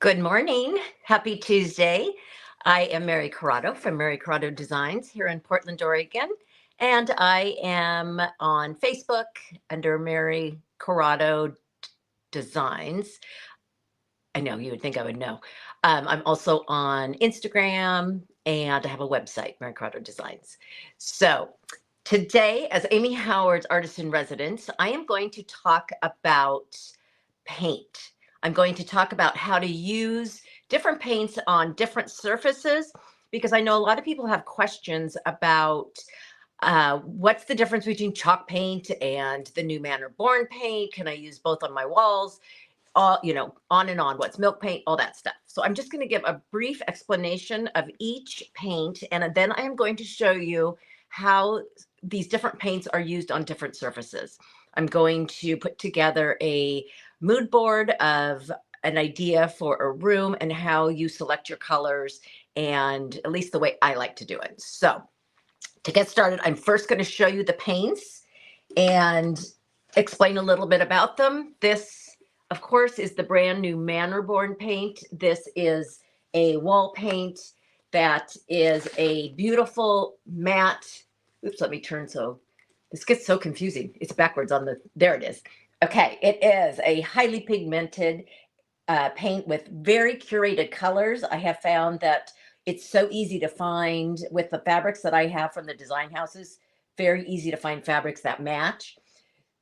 Good morning. Happy Tuesday. I am Mary Corrado from Mary Corrado Designs here in Portland, Oregon. And I am on Facebook under Mary Corrado Designs. I know you would think I would know. I'm also on Instagram and I have a website, Mary Corrado Designs. So today, as Amy Howard's artist in residence, I am going to talk about paint. I'm going to talk about how to use different paints on different surfaces because I know a lot of people have questions about what's the difference between chalk paint and the new Manor Born paint. Can I use both on my walls? All, on and on. What's milk paint? All that stuff. So I'm just going to give a brief explanation of each paint, and then I am going to show you how these different paints are used on different surfaces. I'm going to put together a mood board of an idea for a room and how you select your colors, and at least the way I like to do it. So to get started, I'm first going to show you the paints and explain a little bit about them. This, of course, is the brand new Manor Born paint. This is a wall paint that is a beautiful matte. Oops, let me turn so this gets so confusing. It's backwards on the, there it is. Okay, it is a highly pigmented paint with very curated colors. I have found that it's so easy to find with the fabrics that I have from the design houses. Very easy to find fabrics that match.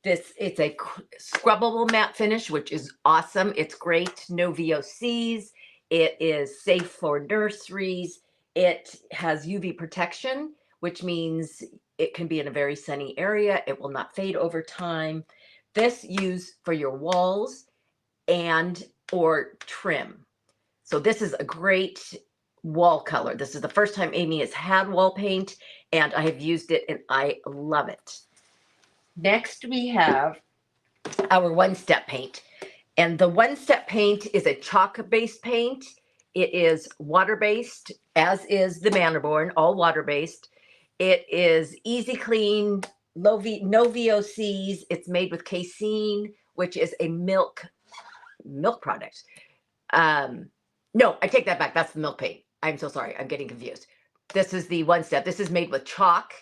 It's a scrubbable matte finish, which is awesome. It's great. No VOCs. It is safe for nurseries. It has UV protection, which means it can be in a very sunny area. It will not fade over time. This use for your walls and or trim. So this is a great wall color. This is the first time Amy has had wall paint, and I have used it and I love it. Next, we have our one-step paint. And the one-step paint is a chalk-based paint. It is water-based, as is the Manor Born, all water-based. It is easy clean, no VOCs. It's made with casein, which is a milk product. No, I take that back. That's the milk paint. I'm so sorry. I'm getting confused. This is the one step. This is made with chalk,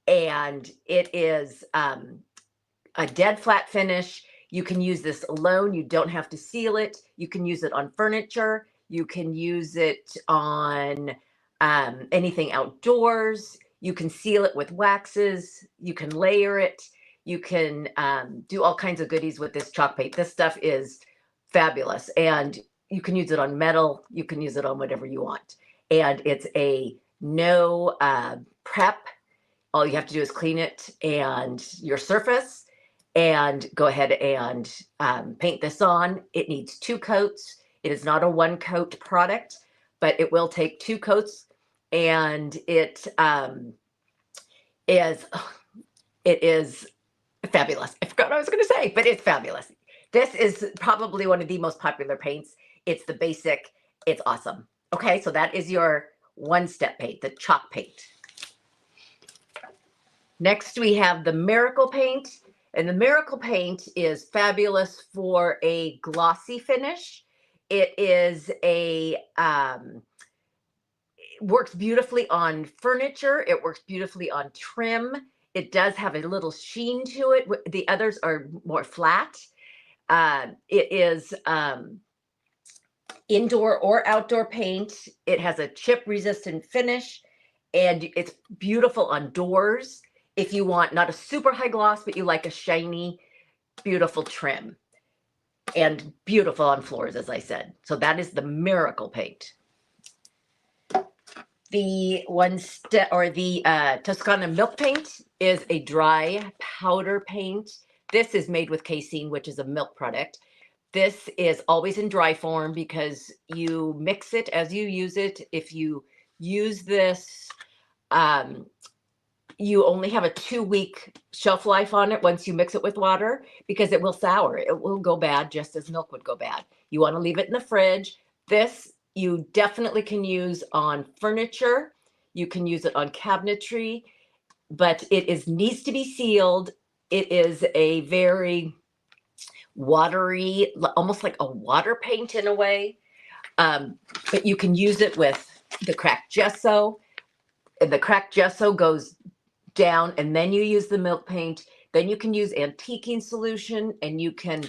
and it is a dead flat finish. You can use this alone. You don't have to seal it. You can use it on furniture. You can use it on anything outdoors. You can seal it with waxes. You can layer it. You can do all kinds of goodies with this chalk paint. This stuff is fabulous. And you can use it on metal. You can use it on whatever you want. And it's a no prep. All you have to do is clean it and your surface and go ahead and paint this on. It needs 2 coats. It is not a 1-coat product, but it will take 2 coats, and it is fabulous. I forgot what I was going to say, but it's fabulous. This is probably one of the most popular paints. It's the basic. It's awesome. Okay, so that is your one-step paint, the chalk paint. Next, we have the Miracle paint. And the Miracle paint is fabulous for a glossy finish. It is a, it works beautifully on furniture. It works beautifully on trim. It does have a little sheen to it. The others are more flat. It is indoor or outdoor paint. It has a chip resistant finish, and it's beautiful on doors. If you want not a super high gloss, but you like a shiny, beautiful trim, and beautiful on floors, as I said. So that is the Miracle paint. The Toscana Milk paint is a dry powder paint. This is made with casein, which is a milk product. This is always in dry form because you mix it as you use it. If you use this, you only have a 2-week shelf life on it once you mix it with water, because it will sour. It will go bad just as milk would go bad. You want to leave it in the fridge. This you definitely can use on furniture. You can use it on cabinetry, but it needs to be sealed. It is a very watery, almost like a water paint in a way. But you can use it with the cracked gesso. And the cracked gesso goes down, and then you use the milk paint. Then you can use antiquing solution, and you can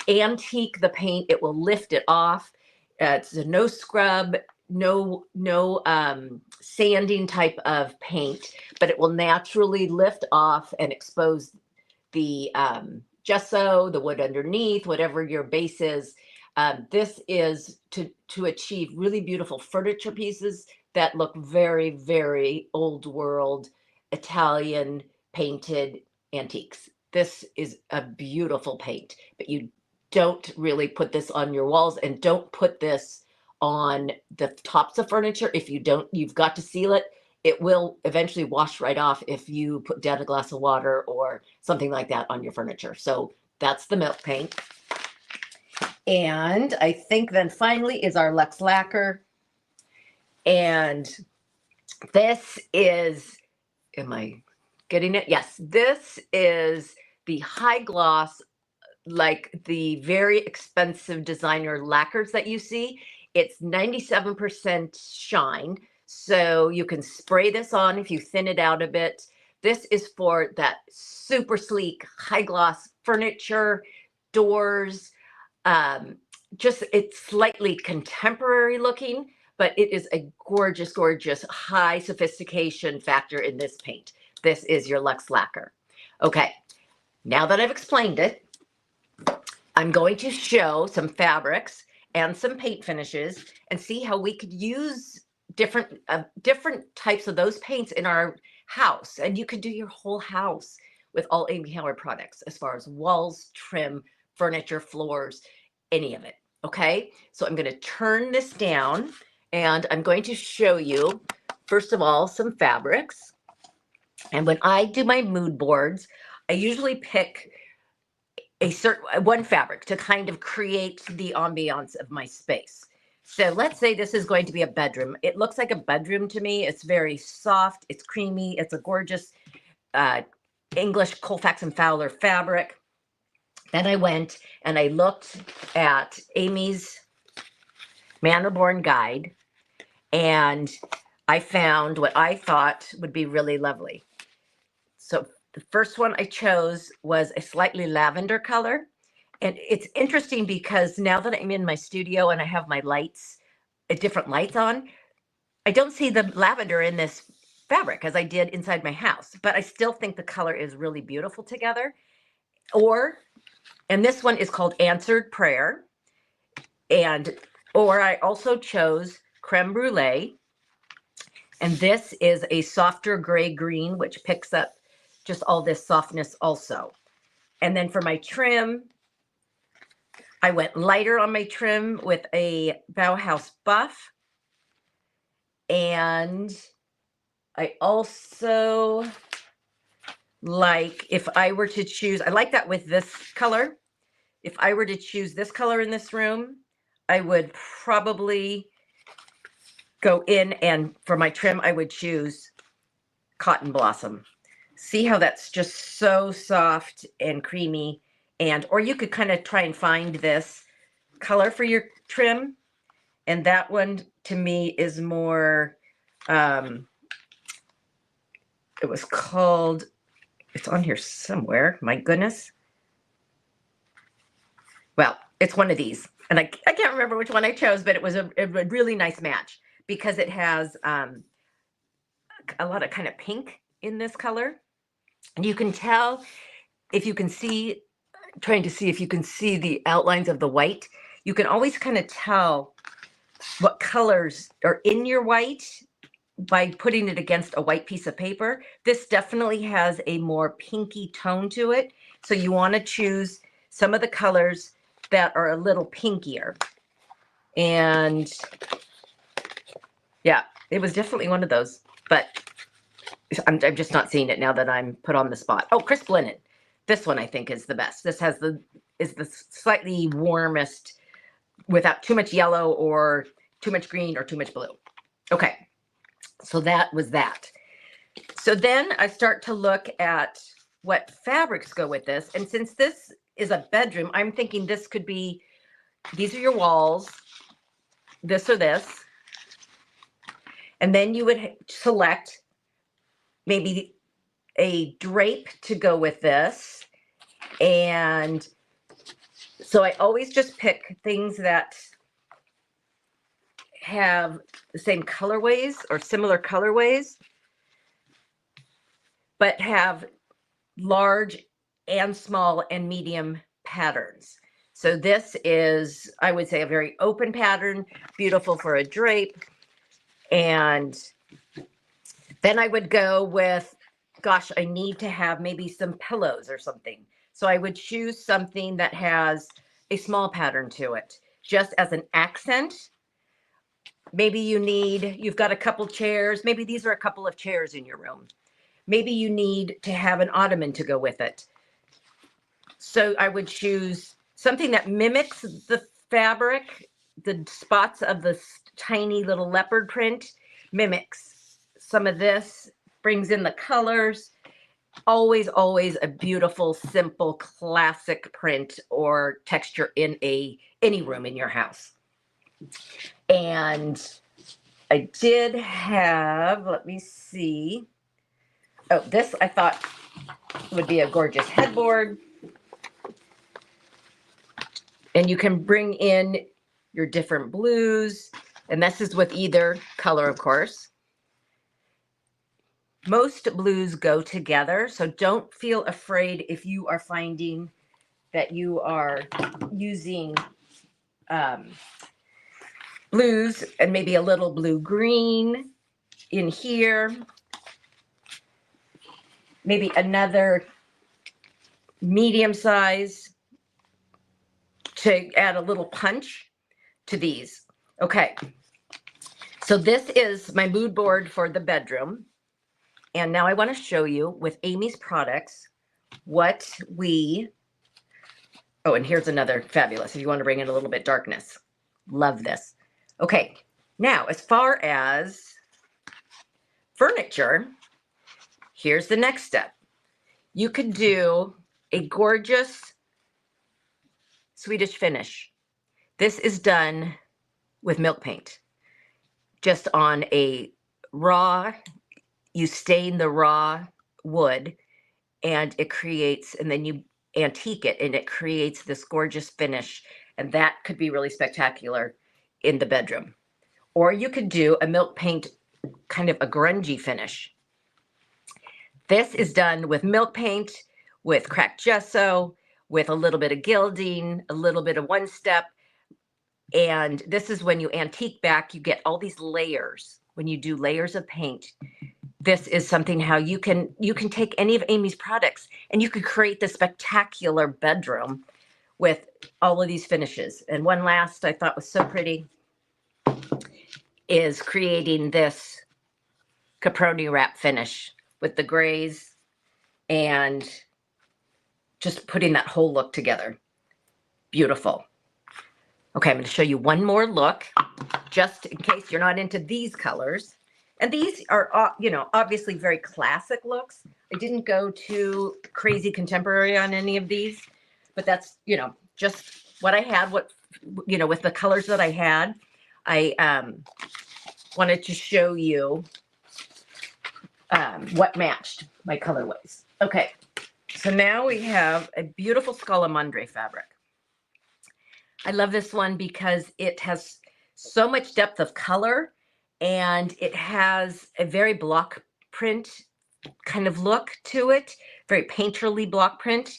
antique the paint. It will lift it off. It's a no scrub, no sanding type of paint, but it will naturally lift off and expose the gesso, the wood underneath, whatever your base is. This is to achieve really beautiful furniture pieces that look very, very old world Italian painted antiques. This is a beautiful paint, but you don't really put this on your walls, and don't put this on the tops of furniture. If you don't, you've got to seal it. It will eventually wash right off if you put down a glass of water or something like that on your furniture. So that's the milk paint. And I think then finally is our Luxe Lacquer. And this is, am I getting it? Yes, this is the high gloss, like the very expensive designer lacquers that you see. It's 97% shine. So you can spray this on if you thin it out a bit. This is for that super sleek, high gloss furniture, doors. Just it's slightly contemporary looking, but it is a gorgeous, gorgeous high sophistication factor in this paint. This is your Luxe Lacquer. Okay, now that I've explained it, I'm going to show some fabrics and some paint finishes and see how we could use different types of those paints in our house. And you could do your whole house with all Amy Howard products, as far as walls, trim, furniture, floors, any of it. Okay, so I'm going to turn this down, and I'm going to show you, first of all, some fabrics. And when I do my mood boards, I usually pick a certain one fabric to kind of create the ambiance of my space. So let's say this is going to be a bedroom. It looks like a bedroom to me. It's very soft. It's creamy. It's a gorgeous English Colfax and Fowler fabric. Then I went and I looked at Amy's Manor Born Guide, and I found what I thought would be really lovely. So the first one I chose was a slightly lavender color. And it's interesting because now that I'm in my studio and I have my lights, different lights on, I don't see the lavender in this fabric as I did inside my house, but I still think the color is really beautiful together. And this one is called Answered Prayer. Or I also chose Creme Brulee. And this is a softer gray green, which picks up just all this softness also. And then for my trim, I went lighter on my trim with a Bauhaus Buff. And I also like, if I were to choose, I like that with this color. If I were to choose this color in this room, I would probably go in, and for my trim, I would choose Cotton Blossom. See how that's just so soft and creamy. And, or you could kind of try and find this color for your trim. And that one to me is more, it was called, it's on here somewhere. My goodness. Well, it's one of these. And I can't remember which one I chose, but it was a really nice match because it has a lot of kind of pink in this color. And you can tell, if you can see, trying to see if you can see the outlines of the white, you can always kind of tell what colors are in your white by putting it against a white piece of paper. This definitely has a more pinky tone to it. So you want to choose some of the colors that are a little pinkier. And yeah, it was definitely one of those, but I'm just not seeing it now that I'm put on the spot. Oh, Crisp Linen. This one I think is the best. This has is the slightly warmest without too much yellow or too much green or too much blue. Okay, so that was that. So then I start to look at what fabrics go with this. And since this is a bedroom, I'm thinking this could be, these are your walls. this or this. And then you would select maybe a drape to go with this. And so I always just pick things that have the same colorways or similar colorways, but have large and small and medium patterns. So this is, I would say, a very open pattern, beautiful for a drape. And then I would go with, gosh, I need to have maybe some pillows or something. So I would choose something that has a small pattern to it, just as an accent. Maybe you've got a couple chairs. Maybe these are a couple of chairs in your room. Maybe you need to have an ottoman to go with it. So I would choose something that mimics the fabric, the spots of the tiny little leopard print, mimics some of this, brings in the colors. Always, always a beautiful, simple, classic print or texture in any room in your house. And I did have, let me see. Oh, this I thought would be a gorgeous headboard. And you can bring in your different blues. And this is with either color, of course. Most blues go together, so don't feel afraid if you are finding that you are using blues and maybe a little blue-green in here. Maybe another medium size to add a little punch to these. Okay, so this is my mood board for the bedroom. And now I want to show you with Amy's products what we, oh, and here's another fabulous, if you want to bring in a little bit darkness. Love this. Okay, now as far as furniture, here's the next step. You could do a gorgeous Swedish finish. This is done with milk paint, just on a raw, you stain the raw wood and it creates, and then you antique it and it creates this gorgeous finish. And that could be really spectacular in the bedroom. Or you could do a milk paint, kind of a grungy finish. This is done with milk paint, with cracked gesso, with a little bit of gilding, a little bit of one step. And this is when you antique back, you get all these layers. When you do layers of paint, this is something how you can take any of Amy's products and you could create this spectacular bedroom with all of these finishes. And one last I thought was so pretty is creating this caproni wrap finish with the grays and just putting that whole look together. Beautiful. Okay, I'm going to show you one more look, just in case you're not into these colors. And these are, you know, obviously very classic looks. I didn't go too crazy contemporary on any of these, but that's, you know, just what I had, what, you know, with the colors that I had. I wanted to show you what matched my colorways. Okay, so now we have a beautiful Scala-Mandre fabric. I love this one because it has so much depth of color and it has a very block print kind of look to it, very painterly block print.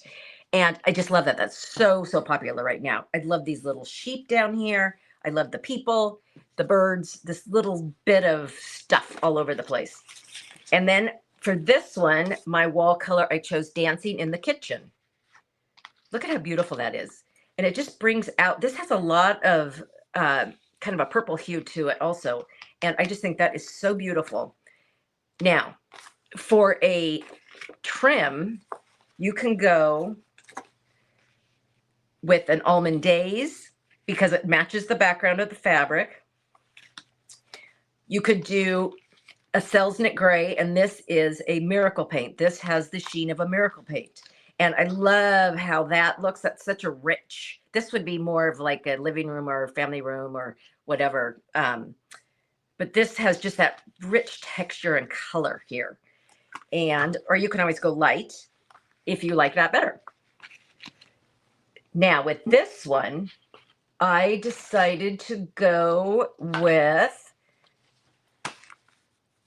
And I just love that. That's so, so popular right now. I love these little sheep down here. I love the people, the birds, this little bit of stuff all over the place. And then for this one, my wall color, I chose Dancing in the Kitchen. Look at how beautiful that is. And it just brings out, this has a lot of kind of a purple hue to it also. And I just think that is so beautiful. Now, for a trim, you can go with an Almond Days because it matches the background of the fabric. You could do a Selznick Gray, and this is a Miracle Paint. This has the sheen of a Miracle Paint. And I love how that looks. That's such a rich, this would be more of like a living room or a family room or whatever. But this has just that rich texture and color here. And, or you can always go light if you like that better. Now with this one, I decided to go with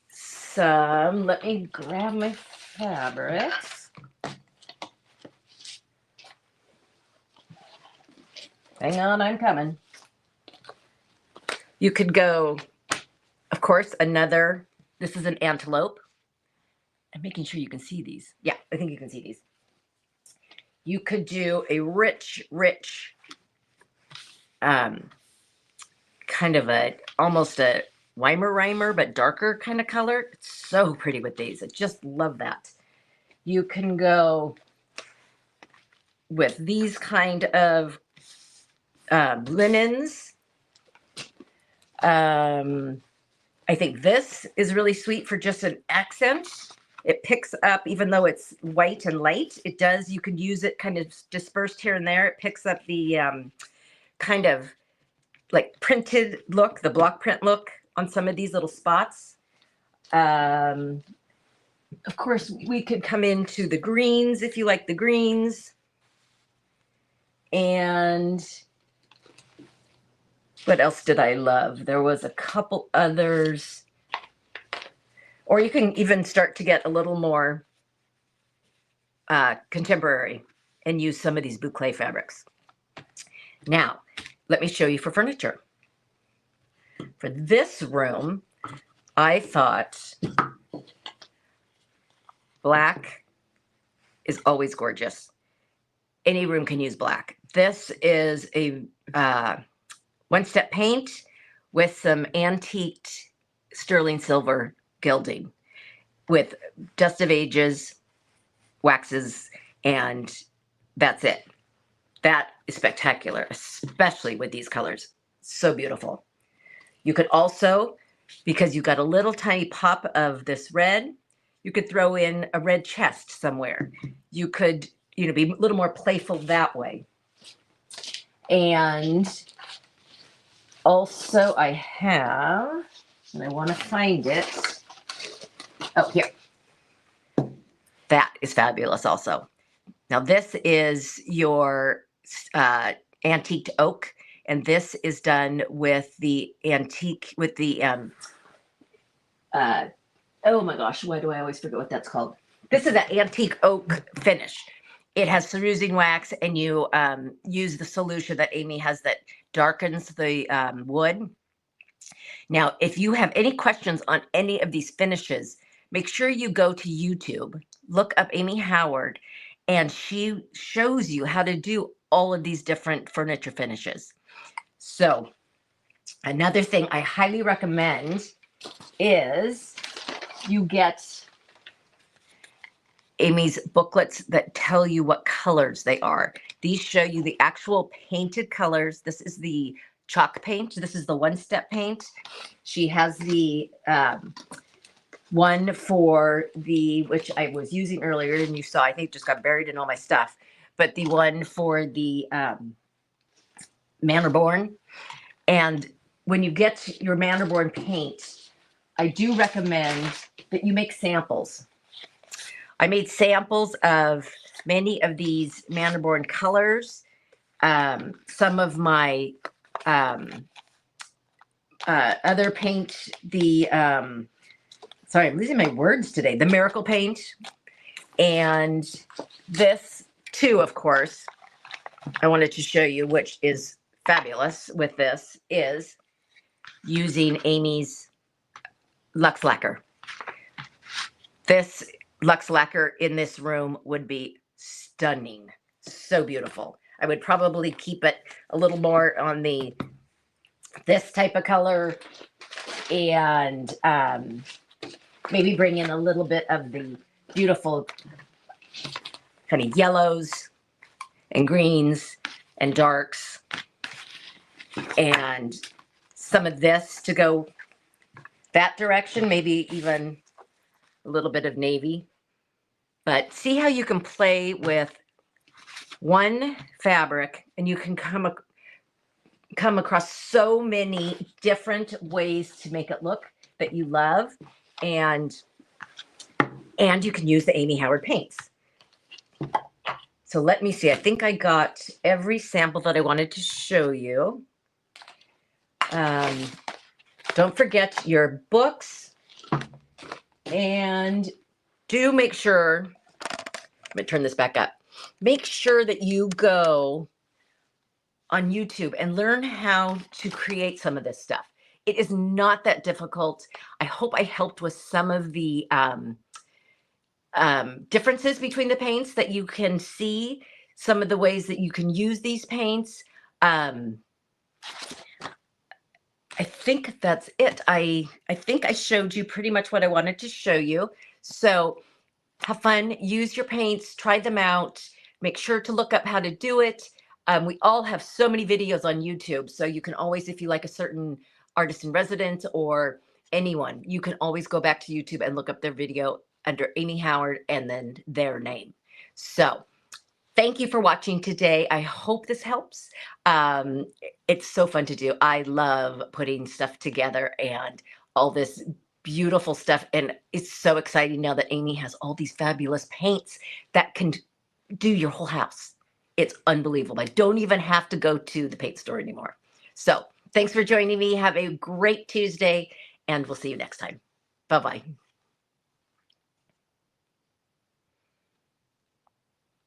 some, let me grab my fabrics. Hang on, I'm coming. You could go, of course, another, this is an antelope. I'm making sure you can see these. Yeah, I think you can see these. You could do a rich, kind of a, almost a Weimaraner, but darker kind of color. It's so pretty with these. I just love that. You can go with these kind of linens. I think this is really sweet for just an accent. It picks up, even though it's white and light, it does, you could use it kind of dispersed here and there. It picks up the kind of like printed look, the block print look on some of these little spots. Of course, we could come into the greens if you like the greens. And what else did I love? There was a couple others. Or you can even start to get a little more contemporary and use some of these boucle fabrics. Now, let me show you for furniture. For this room, I thought black is always gorgeous. Any room can use black. This is a one-step paint with some antiqued sterling silver gilding with dust of ages, waxes, and that's it. That is spectacular, especially with these colors. So beautiful. You could also, because you got a little tiny pop of this red, you could throw in a red chest somewhere. You could, you know, be a little more playful that way. And also I have, and I want to find it. Oh, here. That is fabulous also. Now this is your antiqued oak, and this is done with the antique, with the, oh my gosh, why do I always forget what that's called? This is an antique oak finish. It has cerusing wax, and you use the solution that Amy has that darkens the wood. Now, if you have any questions on any of these finishes, make sure you go to YouTube, look up Amy Howard, and she shows you how to do all of these different furniture finishes. So another thing I highly recommend is you get Amy's booklets that tell you what colors they are. These show you the actual painted colors. This is the chalk paint. This is the one-step paint. She has the one for the, which I was using earlier, and you saw, I think just got buried in all my stuff, but the one for the Mannerborn. And when you get your Mannerborn paint, I do recommend that you make samples. I made samples of many of these Mannerborn colors. Some of my other paint, the, sorry, I'm losing my words today, the Miracle Paint. And this too, of course, I wanted to show you, which is fabulous with this, is using Amy's Luxe Lacquer. This Luxe Lacquer in this room would be stunning. So beautiful. I would probably keep it a little more on the, this type of color, and maybe bring in a little bit of the beautiful kind of yellows and greens and darks, and some of this to go that direction, maybe even a little bit of navy. But see how you can play with one fabric, and you can come across so many different ways to make it look that you love, and you can use the Amy Howard paints. So let me see. I think I got every sample that I wanted to show you. Don't forget your books, and do make sure, let me turn this back up. Make sure that you go on YouTube and learn how to create some of this stuff. It is not that difficult. I hope I helped with some of the differences between the paints, that you can see some of the ways that you can use these paints. I think that's it. I think I showed you pretty much what I wanted to show you. So have fun, use your paints, try them out, make sure to look up how to do it. We all have so many videos on YouTube, so you can always, if you like a certain artist in residence or anyone, you can always go back to YouTube and look up their video under Amy Howard and then their name. So thank you for watching today. I hope this helps. It's so fun to do. I love putting stuff together and all this beautiful stuff. And it's so exciting now that Amy has all these fabulous paints that can do your whole house. It's unbelievable. I don't even have to go to the paint store anymore. So thanks for joining me. Have a great Tuesday, and we'll see you next time. Bye-bye.